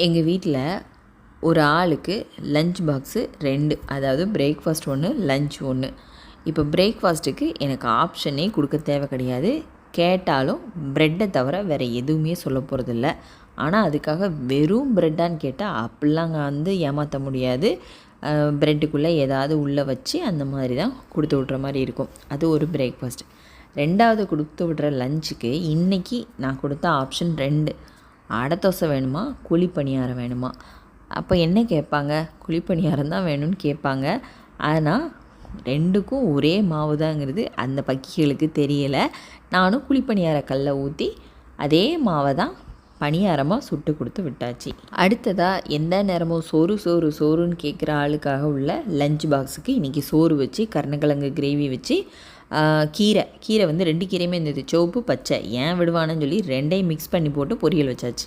எங்கள் வீட்டில் ஒரு ஆளுக்கு லஞ்ச் பாக்ஸு 2, அதாவது பிரேக்ஃபாஸ்ட் 1, லஞ்ச் 1. இப்போ பிரேக்ஃபாஸ்ட்டுக்கு எனக்கு ஆப்ஷனே கொடுக்க தேவை கிடையாது. கேட்டாலும் ப்ரெட்டை தவிர வேறு எதுவுமே சொல்ல போகிறதில்ல. ஆனால் அதுக்காக வெறும் ப்ரெட்டான்னு கேட்டால் அப்படிலாம் ஏமாற்ற முடியாது. ப்ரெட்டுக்குள்ளே ஏதாவது உள்ளே வச்சு அந்த மாதிரி தான் கொடுத்து விட்ற மாதிரி இருக்கும். அது ஒரு பிரேக்ஃபாஸ்ட். 2வது கொடுத்து விட்ற லஞ்சுக்கு இன்றைக்கி நான் கொடுத்த ஆப்ஷன் 2. அடை தோசை வேணுமா, குழி பணியாரம் வேணுமா? அப்போ என்ன கேட்பாங்க? குழி பணியாரம் தான் வேணும்னு கேட்பாங்க. ஆனால் 2க்கும் ஒரே மாவு தாங்கிறது அந்த பக்கிகளுக்கு தெரியலை. நானும் குழி பணியார கல்லை ஊற்றி அதே மாவை தான் பணியாரமாக சுட்டு கொடுத்து விட்டாச்சு. அடுத்ததாக எந்த நேரமும் சோறுன்னு கேட்குற ஆளுக்காக உள்ள லஞ்ச் பாக்ஸுக்கு இன்றைக்கி சோறு வச்சு கருணக்கிழங்கு கிரேவி வச்சு கீரை 2 கீரையுமே இருந்தது, சிவப்பு பச்சை. ஏன் விடுவானன்னு சொல்லி 2யும் மிக்ஸ் பண்ணி போட்டு பொரியல் வச்சாச்சு.